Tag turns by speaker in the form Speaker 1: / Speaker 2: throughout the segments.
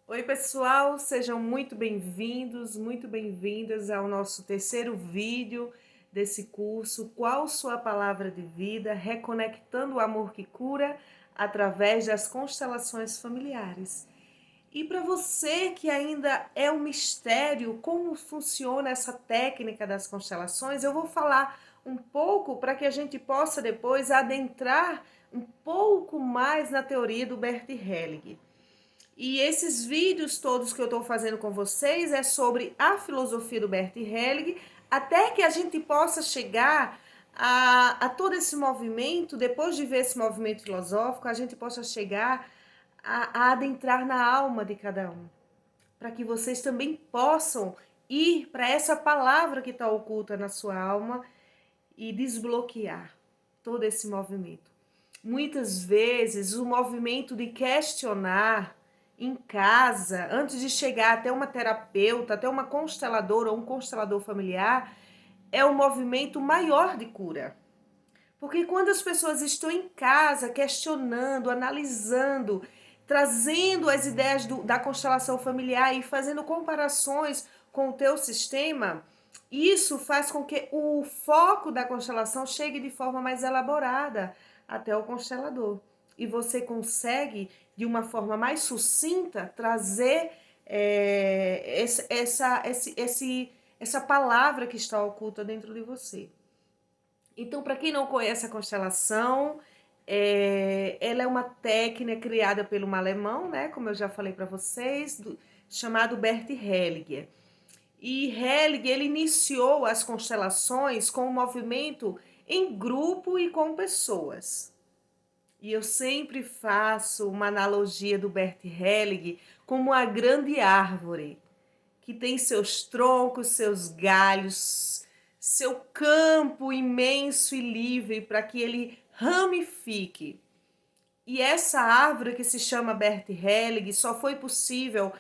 Speaker 1: Oi, pessoal, sejam muito bem-vindas ao nosso terceiro vídeo desse curso, Qual Sua Palavra de Vida? Reconectando o Amor que Cura através das constelações familiares. E para você que ainda é um mistério como funciona essa técnica das constelações, eu vou falar um pouco para que a gente possa depois adentrar um pouco mais na teoria do Bert Hellinger. E esses vídeos todos que eu estou fazendo com vocês é sobre a filosofia do Bert Hellinger, até que a gente possa chegar a todo esse movimento, depois de ver esse movimento filosófico, a gente possa chegar a adentrar na alma de cada um, para que vocês também possam ir para essa palavra que está oculta na sua alma e desbloquear todo esse movimento. Muitas vezes o movimento de questionar em casa, antes de chegar até uma terapeuta, até uma consteladora ou um constelador familiar, é o movimento maior de cura. Porque quando as pessoas estão em casa questionando, analisando, trazendo as ideias da constelação familiar e fazendo comparações com o teu sistema, isso faz com que o foco da constelação chegue de forma mais elaborada até o constelador. E você consegue, de uma forma mais sucinta, trazer essa palavra que está oculta dentro de você. Então, para quem não conhece a constelação, ela é uma técnica criada pelo alemão, né, como eu já falei para vocês, chamado Bert Hellinger. E Hellinger ele iniciou as constelações com um movimento em grupo e com pessoas. E eu sempre faço uma analogia do Bert Hellinger como uma grande árvore que tem seus troncos, seus galhos, seu campo imenso e livre para que ele ramifique. E essa árvore que se chama Bert Hellinger só foi possível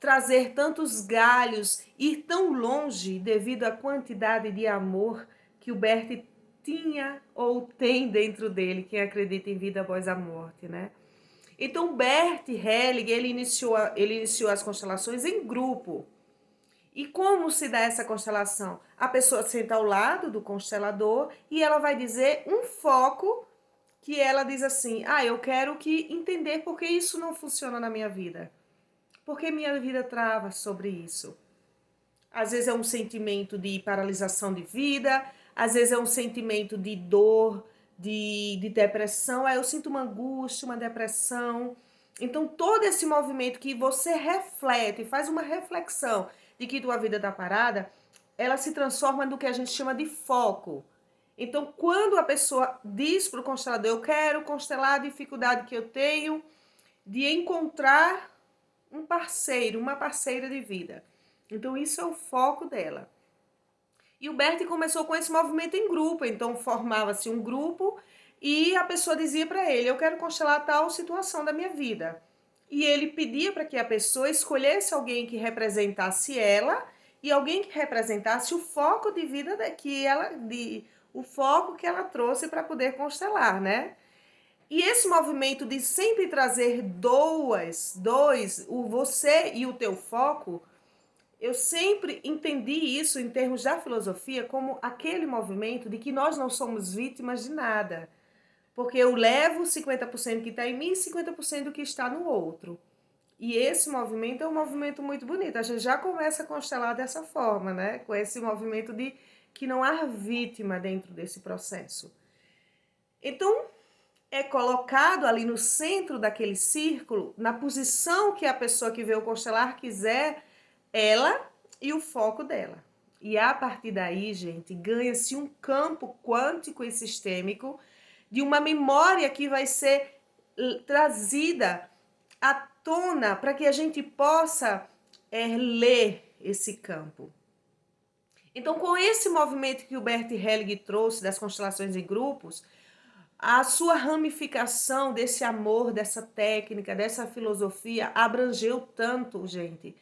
Speaker 1: trazer tantos galhos, ir tão longe devido à quantidade de amor que o Bert tinha ou tem dentro dele, quem acredita em vida após a morte, né? Então Bert Hellinger ele iniciou as constelações em grupo. E como se dá essa constelação? A pessoa senta ao lado do constelador e ela vai dizer um foco que ela diz assim: eu quero que entender por que isso não funciona na minha vida. Por que minha vida trava sobre isso? Às vezes é um sentimento de paralisação de vida, às vezes é um sentimento de dor, de depressão. Eu sinto uma angústia, uma depressão. Então, todo esse movimento que você reflete, faz uma reflexão de que tua vida está parada, ela se transforma no que a gente chama de foco. Então, quando a pessoa diz para o constelador, eu quero constelar a dificuldade que eu tenho de encontrar um parceiro, uma parceira de vida. Então, isso é o foco dela. E o Bert começou com esse movimento em grupo, então formava-se um grupo e a pessoa dizia para ele, eu quero constelar tal situação da minha vida. E ele pedia para que a pessoa escolhesse alguém que representasse ela e alguém que representasse o foco de vida o foco que ela trouxe para poder constelar, né? E esse movimento de sempre trazer o você e o teu foco, eu sempre entendi isso em termos da filosofia como aquele movimento de que nós não somos vítimas de nada. Porque eu levo 50% que está em mim e 50% do que está no outro. E esse movimento é um movimento muito bonito. A gente já começa a constelar dessa forma, né? Com esse movimento de que não há vítima dentro desse processo. Então, é colocado ali no centro daquele círculo, na posição que a pessoa que vê o constelar quiser, ela e o foco dela. E a partir daí, gente, ganha-se um campo quântico e sistêmico de uma memória que vai ser trazida à tona para que a gente possa ler esse campo. Então, com esse movimento que o Bert Hellinger trouxe das constelações em grupos, a sua ramificação desse amor, dessa técnica, dessa filosofia abrangeu tanto, gente,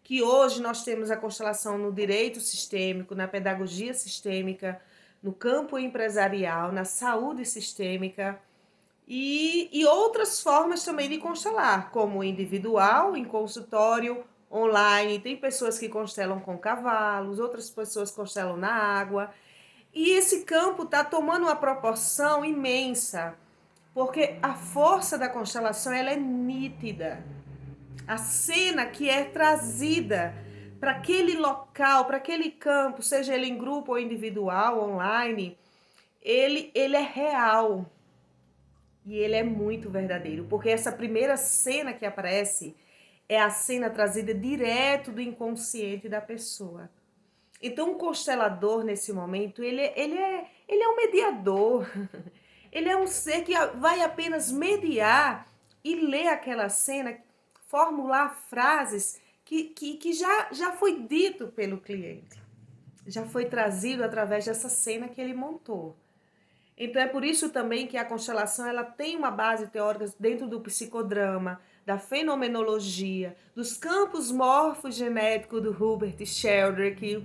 Speaker 1: que hoje nós temos a constelação no direito sistêmico, na pedagogia sistêmica, no campo empresarial, na saúde sistêmica, E outras formas também de constelar, como individual, em consultório, online. Tem pessoas que constelam com cavalos, outras pessoas constelam na água. E esse campo está tomando uma proporção imensa, porque a força da constelação ela é nítida. A cena que é trazida para aquele local, para aquele campo, seja ele em grupo ou individual, online, ele é real. E ele é muito verdadeiro, porque essa primeira cena que aparece é a cena trazida direto do inconsciente da pessoa. Então, o constelador, nesse momento, ele é um mediador. Ele é um ser que vai apenas mediar e ler aquela cena, formular frases que já foi dito pelo cliente. Já foi trazido através dessa cena que ele montou. Então é por isso também que a constelação ela tem uma base teórica dentro do psicodrama, da fenomenologia, dos campos morfogenéticos do Hubert Sheldrake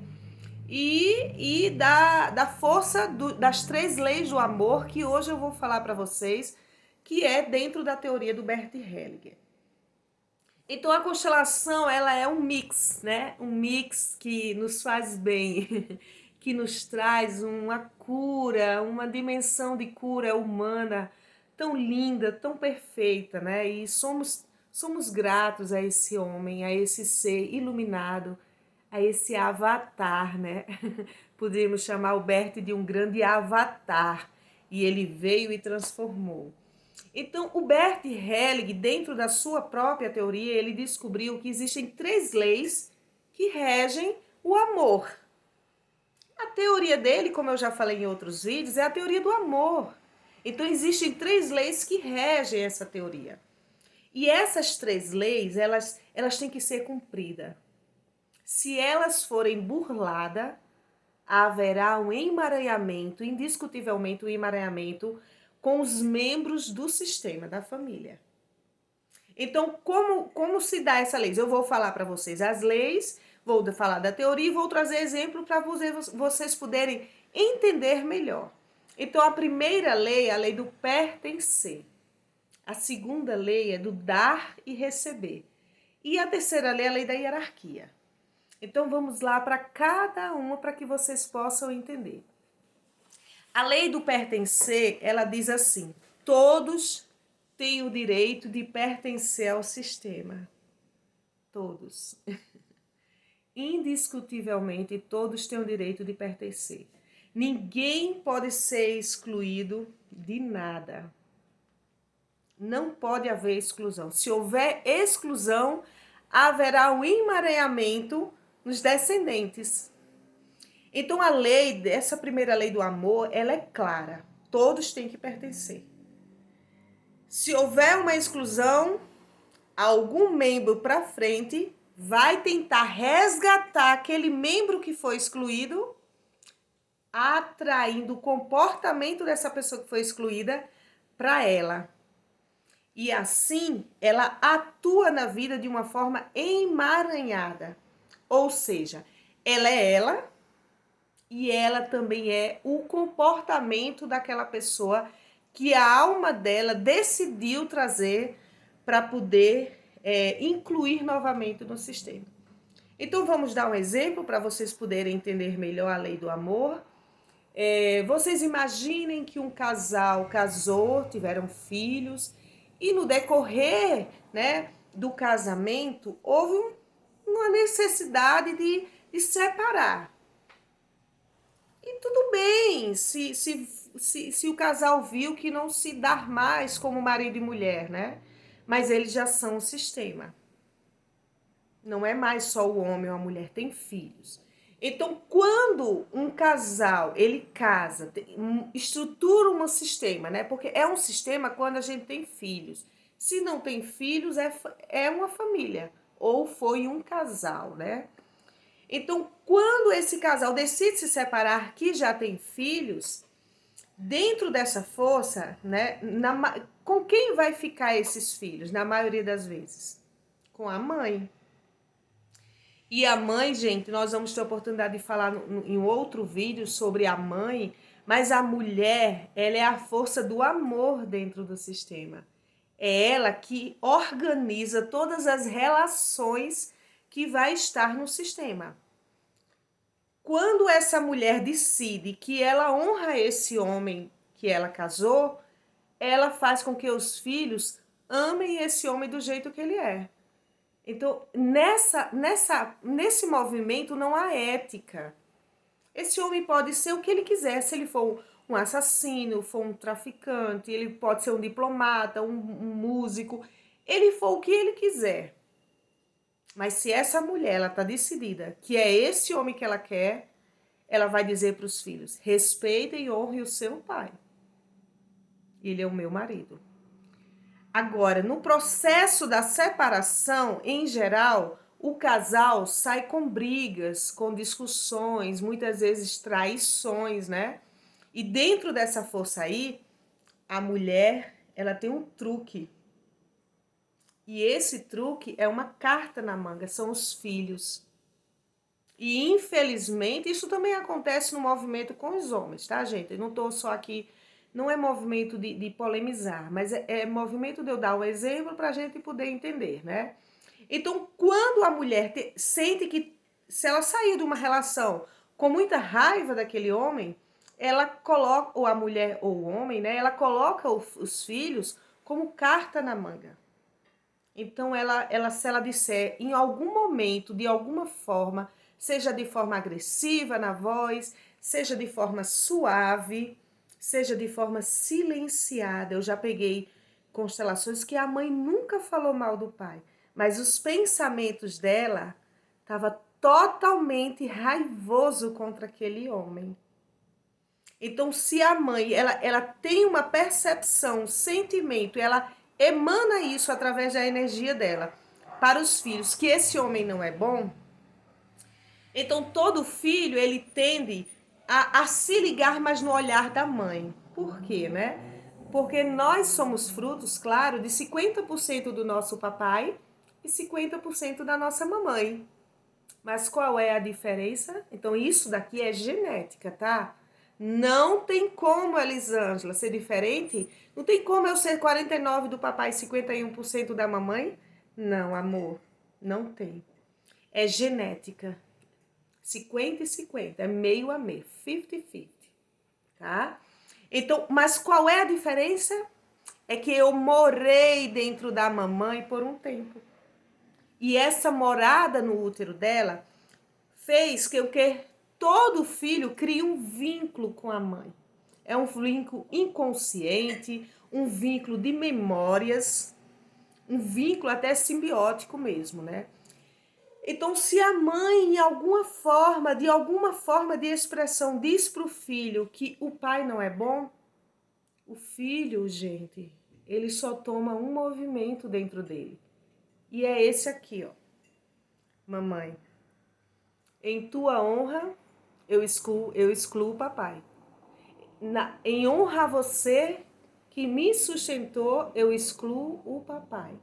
Speaker 1: e da força das 3 leis do amor que hoje eu vou falar para vocês, que é dentro da teoria do Bert Hellinger. Então a constelação ela é um mix, né? Um mix que nos faz bem, que nos traz uma cura, uma dimensão de cura humana tão linda, tão perfeita, né? E somos gratos a esse homem, a esse ser iluminado, a esse avatar, né? Poderíamos chamar o Bert de um grande avatar. E ele veio e transformou. Então, o Bert Hellinger, dentro da sua própria teoria, ele descobriu que existem 3 leis que regem o amor. A teoria dele, como eu já falei em outros vídeos, é a teoria do amor. Então, existem 3 leis que regem essa teoria. E essas 3 leis, elas têm que ser cumpridas. Se elas forem burladas, haverá um emaranhamento, indiscutivelmente um emaranhamento com os membros do sistema da família. Então, como se dá essa lei? Eu vou falar para vocês as leis, vou falar da teoria e vou trazer exemplo para vocês poderem entender melhor. Então, a primeira lei é a lei do pertencer. A segunda lei é do dar e receber. E a terceira lei é a lei da hierarquia. Então, vamos lá para cada uma para que vocês possam entender. A lei do pertencer, ela diz assim: todos têm o direito de pertencer ao sistema. Todos. Indiscutivelmente, todos têm o direito de pertencer. Ninguém pode ser excluído de nada. Não pode haver exclusão. Se houver exclusão, haverá um emaranhamento nos descendentes. Então a lei, essa primeira lei do amor, ela é clara. Todos têm que pertencer. Se houver uma exclusão, algum membro para frente vai tentar resgatar aquele membro que foi excluído, atraindo o comportamento dessa pessoa que foi excluída para ela. E assim, ela atua na vida de uma forma emaranhada. Ou seja, ela é ela e ela também é o comportamento daquela pessoa que a alma dela decidiu trazer para poder incluir novamente no sistema. Então, vamos dar um exemplo para vocês poderem entender melhor a lei do amor. Vocês imaginem que um casal casou, tiveram filhos, e no decorrer, né, do casamento, houve uma necessidade de separar. E tudo bem, se o casal viu que não se dá mais como marido e mulher, né? Mas eles já são o sistema. Não é mais só o homem ou a mulher, tem filhos. Então, quando um casal, ele casa, estrutura um sistema, né? Porque é um sistema quando a gente tem filhos. Se não tem filhos, é uma família. Ou foi um casal, né? Então, quando esse casal decide se separar, que já tem filhos, dentro dessa força, né? Com quem vai ficar esses filhos, na maioria das vezes? Com a mãe. E a mãe, gente, nós vamos ter a oportunidade de falar em outro vídeo sobre a mãe, Mas a mulher, ela é a força do amor dentro do sistema. É ela que organiza todas as relações que vai estar no sistema. Quando essa mulher decide que ela honra esse homem que ela casou, ela faz com que os filhos amem esse homem do jeito que ele é. Então, nesse movimento não há ética. Esse homem pode ser o que ele quiser, se ele for um assassino, for um traficante, ele pode ser um diplomata, um músico, ele for o que ele quiser. Mas se essa mulher ela está decidida que é esse homem que ela quer, ela vai dizer para os filhos: respeitem e honrem o seu pai. Ele é o meu marido. Agora, no processo da separação, em geral, o casal sai com brigas, com discussões, muitas vezes traições, né? E dentro dessa força aí, a mulher, ela tem um truque. E esse truque é uma carta na manga, são os filhos. E infelizmente, isso também acontece no movimento com os homens, tá, gente? Eu não tô só aqui, não é movimento de polemizar, mas é movimento de eu dar um exemplo para a gente poder entender, né? Então, quando a mulher sente que se ela saiu de uma relação com muita raiva daquele homem, ela coloca, ou a mulher ou o homem, né? Ela coloca os filhos como carta na manga. Então, se ela disser em algum momento, de alguma forma, seja de forma agressiva na voz, seja de forma suave, seja de forma silenciada. Eu já peguei constelações que a mãe nunca falou mal do pai, mas os pensamentos dela estavam totalmente raivoso contra aquele homem. Então, se a mãe ela tem uma percepção, um sentimento, ela emana isso através da energia dela para os filhos, que esse homem não é bom, então todo filho ele tende a se ligar mais no olhar da mãe. Por quê, né? Porque nós somos frutos, claro, de 50% do nosso papai e 50% da nossa mamãe. Mas qual é a diferença? Então isso daqui é genética, tá? Não tem como, Elisângela, ser diferente. Não tem como eu ser 49% do papai e 51% da mamãe. Não, amor, não tem. É genética. 50 e 50, é meio a meio, 50-50, tá? Então, mas qual é a diferença? É que eu morei dentro da mamãe por um tempo. E essa morada no útero dela fez que todo filho crie um vínculo com a mãe. É um vínculo inconsciente, um vínculo de memórias, um vínculo até simbiótico mesmo, né? Então, se a mãe, de alguma forma de expressão, diz para o filho que o pai não é bom, o filho, gente, ele só toma um movimento dentro dele. E é esse aqui, ó. Mamãe, em tua honra, eu excluo o papai. Em honra a você que me sustentou, eu excluo o papai.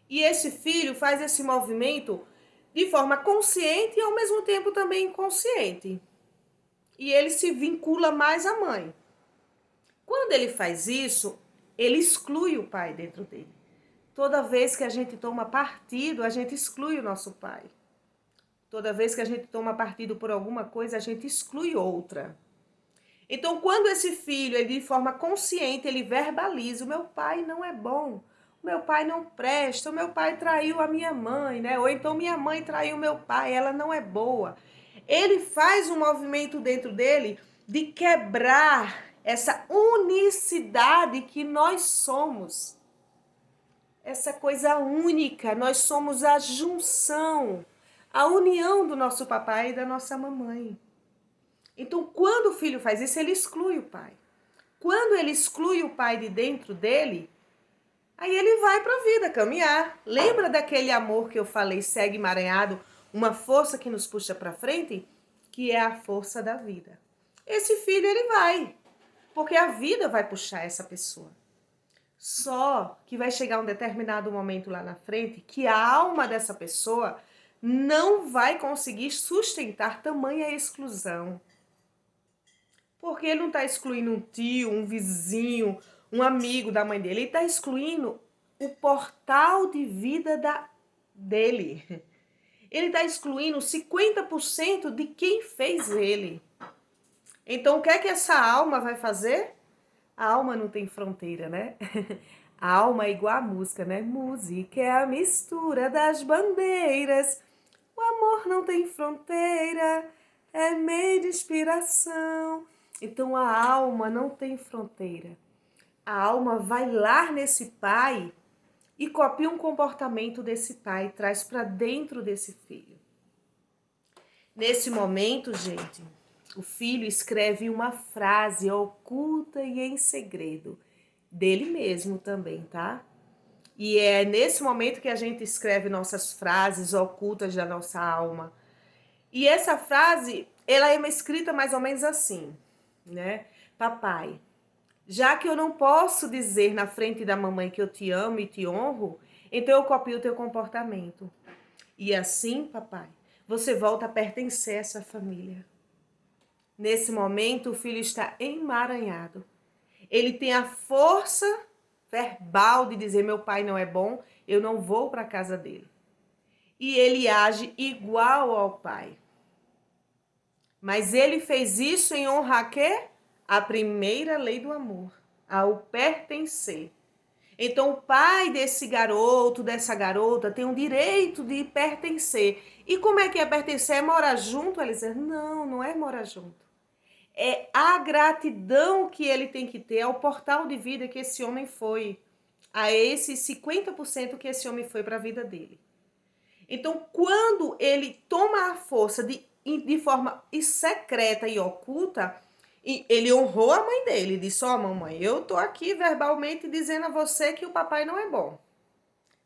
Speaker 1: E esse filho faz esse movimento de forma consciente e ao mesmo tempo também inconsciente. E ele se vincula mais à mãe. Quando ele faz isso, ele exclui o pai dentro dele. Toda vez que a gente toma partido, a gente exclui o nosso pai. Toda vez que a gente toma partido por alguma coisa, a gente exclui outra. Então, quando esse filho, ele de forma consciente, ele verbaliza: o meu pai não é bom, o meu pai não presta, o meu pai traiu a minha mãe, né? Ou então minha mãe traiu meu pai, ela não é boa. Ele faz um movimento dentro dele de quebrar essa unicidade que nós somos. Essa coisa única, nós somos a junção, a união do nosso papai e da nossa mamãe. Então, quando o filho faz isso, ele exclui o pai. Quando ele exclui o pai de dentro dele, aí ele vai para a vida caminhar. Lembra daquele amor que eu falei, segue emaranhado, uma força que nos puxa para frente? Que é a força da vida. Esse filho, ele vai, porque a vida vai puxar essa pessoa. Só que vai chegar um determinado momento lá na frente que a alma dessa pessoa não vai conseguir sustentar tamanha exclusão. Porque ele não está excluindo um tio, um vizinho, um amigo da mãe dele. Ele está excluindo o portal de vida dele. Ele está excluindo 50% de quem fez ele. Então, o que é que essa alma vai fazer? A alma não tem fronteira, né? A alma é igual a música, né? Música é a mistura das bandeiras. O amor não tem fronteira, é meio de inspiração. Então, a alma não tem fronteira. A alma vai lá nesse pai e copia um comportamento desse pai, traz para dentro desse filho. Nesse momento, gente, o filho escreve uma frase oculta e em segredo, dele mesmo também, tá? E é nesse momento que a gente escreve nossas frases ocultas da nossa alma. E essa frase, ela é escrita mais ou menos assim, né? Papai, já que eu não posso dizer na frente da mamãe que eu te amo e te honro, então eu copio o teu comportamento. E assim, papai, você volta a pertencer a essa família. Nesse momento, o filho está emaranhado. Ele tem a força verbal de dizer: meu pai não é bom, eu não vou para a casa dele. E ele age igual ao pai. Mas ele fez isso em honra a quê? A primeira lei do amor, ao pertencer. Então, o pai desse garoto, dessa garota, tem o direito de pertencer. E como é que é pertencer? É morar junto? Ela diz: não, não é morar junto. É a gratidão que ele tem que ter ao portal de vida que esse homem foi, a esse 50% que esse homem foi para a vida dele. Então, quando ele toma a força de forma secreta e oculta, ele honrou a mãe dele, disse: ó, mamãe, eu tô aqui verbalmente dizendo a você que o papai não é bom.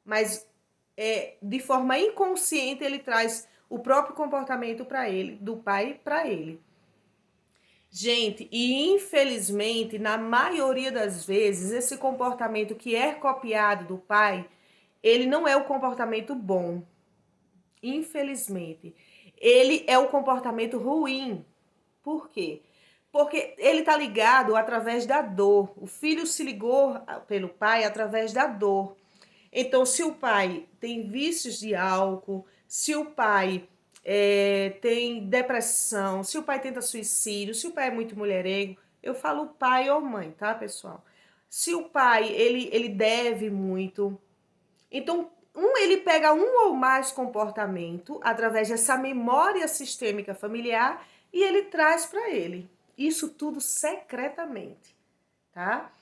Speaker 1: Mas de forma inconsciente ele traz o próprio comportamento para ele, do pai para ele. Gente, e infelizmente, na maioria das vezes, esse comportamento que é copiado do pai, ele não é o comportamento bom. Infelizmente. Ele é o comportamento ruim. Por quê? Porque ele está ligado através da dor. O filho se ligou pelo pai através da dor. Então, se o pai tem vícios de álcool, se o pai tem depressão, se o pai tenta suicídio, se o pai é muito mulherengo, eu falo pai ou mãe, tá, pessoal? Se o pai, ele deve muito, então ele pega um ou mais comportamento através dessa memória sistêmica familiar e ele traz para ele. Isso tudo secretamente, tá?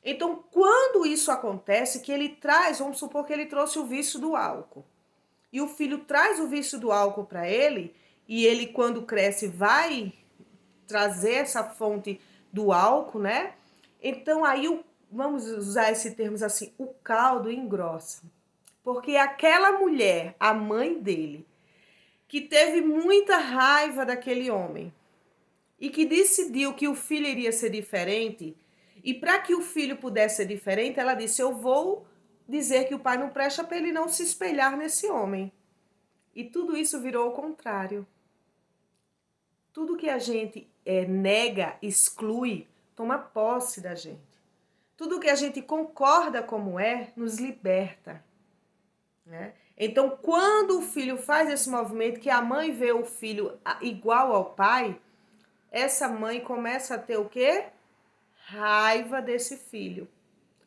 Speaker 1: Então, quando isso acontece, que ele traz, vamos supor que ele trouxe o vício do álcool. E o filho traz o vício do álcool para ele, e ele, quando cresce, vai trazer essa fonte do álcool, né? Então, aí, vamos usar esse termo assim, o caldo engrossa. Porque aquela mulher, a mãe dele, que teve muita raiva daquele homem, e que decidiu que o filho iria ser diferente, e para que o filho pudesse ser diferente, ela disse: eu vou dizer que o pai não presta para ele não se espelhar nesse homem. E tudo isso virou o contrário. Tudo que a gente nega, exclui, toma posse da gente. Tudo que a gente concorda como nos liberta. Né? Então, quando o filho faz esse movimento, que a mãe vê o filho igual ao pai, essa mãe começa a ter o quê? Raiva desse filho.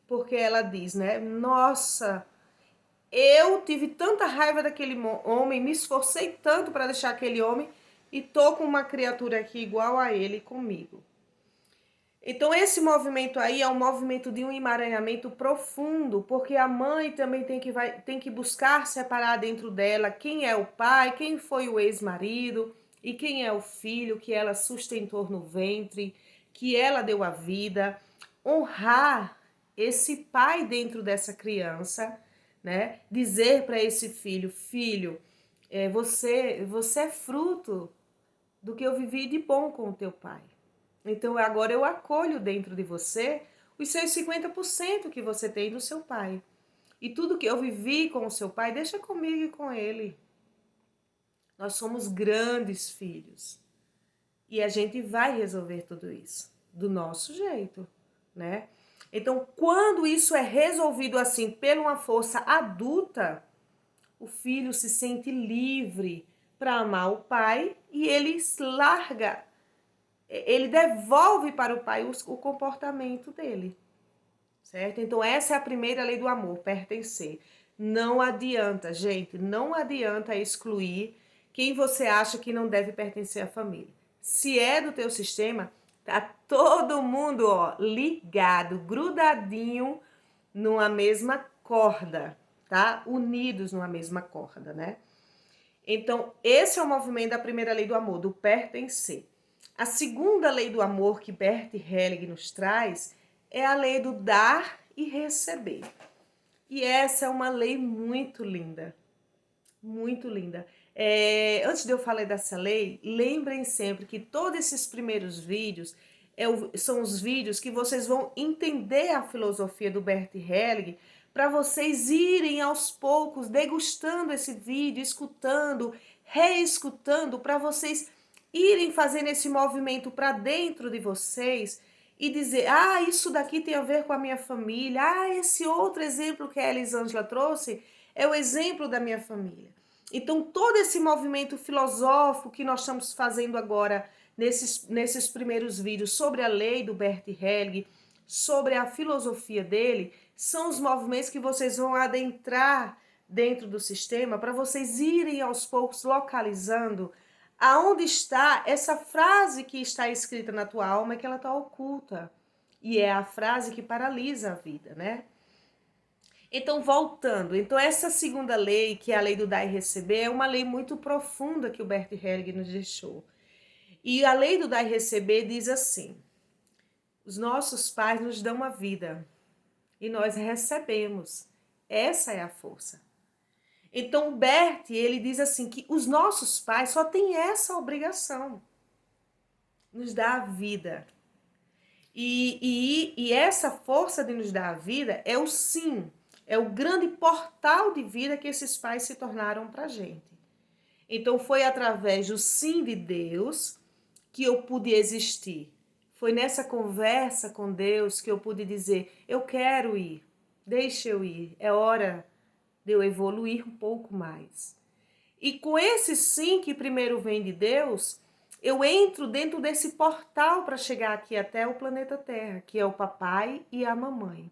Speaker 1: Porque ela diz, né? Nossa, eu tive tanta raiva daquele homem, me esforcei tanto para deixar aquele homem e tô com uma criatura aqui igual a ele comigo. Então esse movimento aí é um movimento de um emaranhamento profundo, porque a mãe também tem que buscar separar dentro dela quem é o pai, quem foi o ex-marido e quem é o filho que ela sustentou no ventre, que ela deu a vida. Honrar esse pai dentro dessa criança, né? Dizer para esse filho: filho, você é fruto do que eu vivi de bom com o teu pai. Então agora eu acolho dentro de você os seus 50% que você tem do seu pai. E tudo que eu vivi com o seu pai, deixa comigo e com ele. Nós somos grandes filhos. E a gente vai resolver tudo isso. do nosso jeito, né? Então, quando isso é resolvido assim por uma força adulta, o filho se sente livre para amar o pai e ele larga, ele devolve para o pai o comportamento dele, certo? Então, essa é a primeira lei do amor, pertencer. Não adianta, gente, não adianta excluir quem você acha que não deve pertencer à família. Se é do teu sistema, tá todo mundo, ó, ligado, grudadinho numa mesma corda, tá? Unidos numa mesma corda, né? Então, esse é o movimento da primeira lei do amor, do pertencer. A segunda lei do amor que Bert Helling nos traz é a lei do dar e receber. E essa é uma lei muito linda, muito linda. Antes de eu falar dessa lei, lembrem sempre que todos esses primeiros vídeos são os vídeos que vocês vão entender a filosofia do Bert Helling, para vocês irem aos poucos degustando esse vídeo, escutando, reescutando, para vocês irem fazendo esse movimento para dentro de vocês e dizer, ah, isso daqui tem a ver com a minha família, ah, esse outro exemplo que a Elisângela trouxe é o exemplo da minha família. Então, todo esse movimento filosófico que nós estamos fazendo agora nesses primeiros vídeos sobre a lei do Bert Helling, sobre a filosofia dele, são os movimentos que vocês vão adentrar dentro do sistema para vocês irem aos poucos localizando aonde está essa frase que está escrita na tua alma, que ela está oculta. E é a frase que paralisa a vida, né? Então, voltando, então essa segunda lei, que é a lei do dar e receber, é uma lei muito profunda que o Bert Helling nos deixou. E a lei do dar e receber diz assim: os nossos pais nos dão a vida e nós recebemos. Essa é a força. Então, o Bert, ele diz assim que os nossos pais só têm essa obrigação, nos dar a vida. E essa força de nos dar a vida é o sim, é o grande portal de vida que esses pais se tornaram para a gente. Então, foi através do sim de Deus que eu pude existir. Foi nessa conversa com Deus que eu pude dizer, eu quero ir, deixa eu ir, é hora de eu evoluir um pouco mais. E com esse sim que primeiro vem de Deus, eu entro dentro desse portal para chegar aqui até o planeta Terra, que é o papai e a mamãe.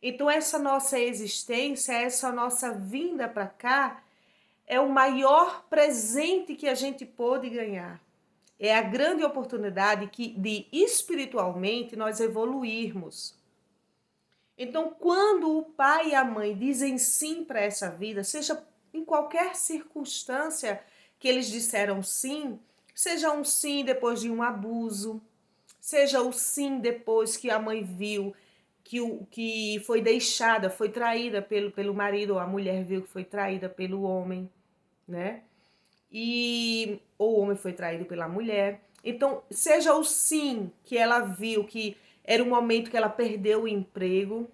Speaker 1: Então essa nossa existência, essa nossa vinda para cá, é o maior presente que a gente pôde ganhar. É a grande oportunidade de espiritualmente nós evoluirmos. Então, quando o pai e a mãe dizem sim para essa vida, seja em qualquer circunstância que eles disseram sim, seja um sim depois de um abuso, seja o sim depois que a mãe viu que foi deixada, foi traída pelo marido, ou a mulher viu que foi traída pelo homem, né? Ou o homem foi traído pela mulher. Então, seja o sim que ela viu que era o momento que ela perdeu o emprego,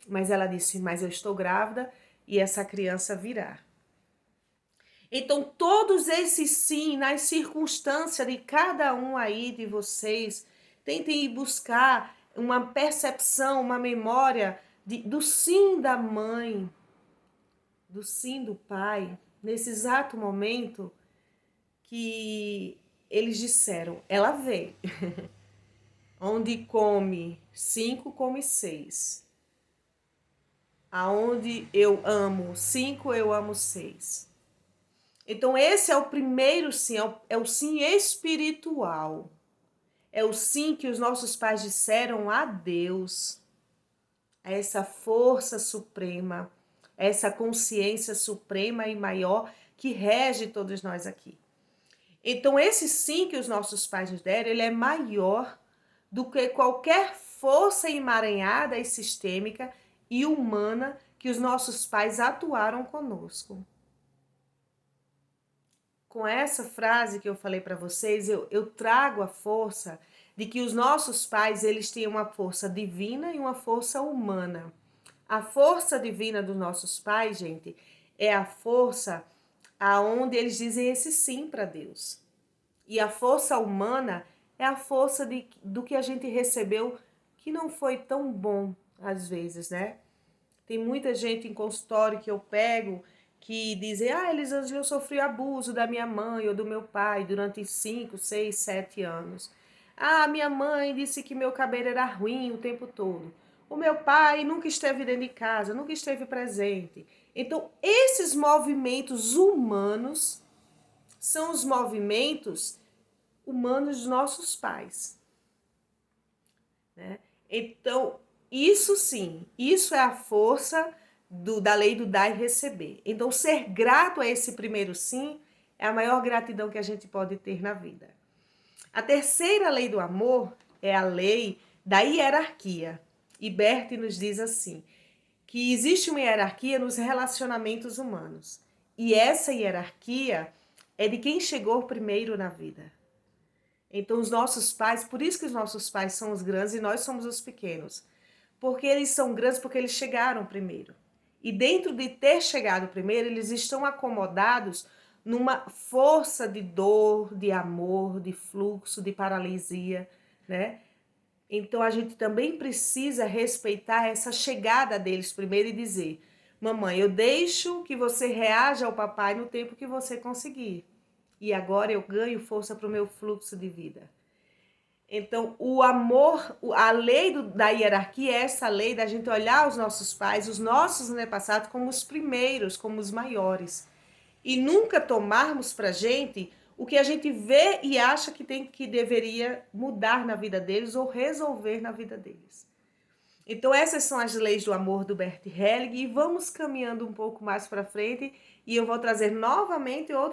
Speaker 1: mas ela disse, mas eu estou grávida e essa criança virá. Então, todos esses sim, nas circunstâncias de cada um aí de vocês, tentem ir buscar uma percepção, uma memória do sim da mãe, do sim do pai, nesse exato momento que eles disseram, ela veio. Onde come 5, come 6. Aonde eu amo 5, eu amo 6. Então esse é o primeiro sim, é o sim espiritual. É o sim que os nossos pais disseram a Deus, a essa força suprema, a essa consciência suprema e maior que rege todos nós aqui. Então esse sim que os nossos pais nos deram, ele é maior do que qualquer força emaranhada e sistêmica e humana que os nossos pais atuaram conosco. Com essa frase que eu falei para vocês, eu trago a força de que os nossos pais, eles têm uma força divina e uma força humana. A força divina dos nossos pais, gente, é a força aonde eles dizem esse sim para Deus. E a força humana é a força do que a gente recebeu que não foi tão bom às vezes, né? Tem muita gente em consultório que eu pego que dizem, Elisângela, eu sofri abuso da minha mãe ou do meu pai durante 5, 6, 7 anos. Minha mãe disse que meu cabelo era ruim o tempo todo. O meu pai nunca esteve dentro de casa, nunca esteve presente. Então, esses movimentos humanos são os movimentos humanos dos nossos pais, né? Então, isso sim, isso é a força da lei do dar e receber. Então, ser grato a esse primeiro sim é a maior gratidão que a gente pode ter na vida. A terceira lei do amor é a lei da hierarquia. E Bert nos diz assim, que existe uma hierarquia nos relacionamentos humanos. E essa hierarquia é de quem chegou primeiro na vida. Então, os nossos pais, por isso que os nossos pais são os grandes e nós somos os pequenos. Porque eles são grandes porque eles chegaram primeiro. E dentro de ter chegado primeiro, eles estão acomodados numa força de dor, de amor, de fluxo, de paralisia, né? Então a gente também precisa respeitar essa chegada deles primeiro e dizer: mamãe, eu deixo que você reaja ao papai no tempo que você conseguir. E agora eu ganho força para o meu fluxo de vida. Então, o amor, a lei da hierarquia é essa lei da gente olhar os nossos pais, os nossos antepassados, como os primeiros, como os maiores. E nunca tomarmos pra gente o que a gente vê e acha que deveria mudar na vida deles ou resolver na vida deles. Então, essas são as leis do amor do Bert Helling e vamos caminhando um pouco mais para frente e eu vou trazer novamente outros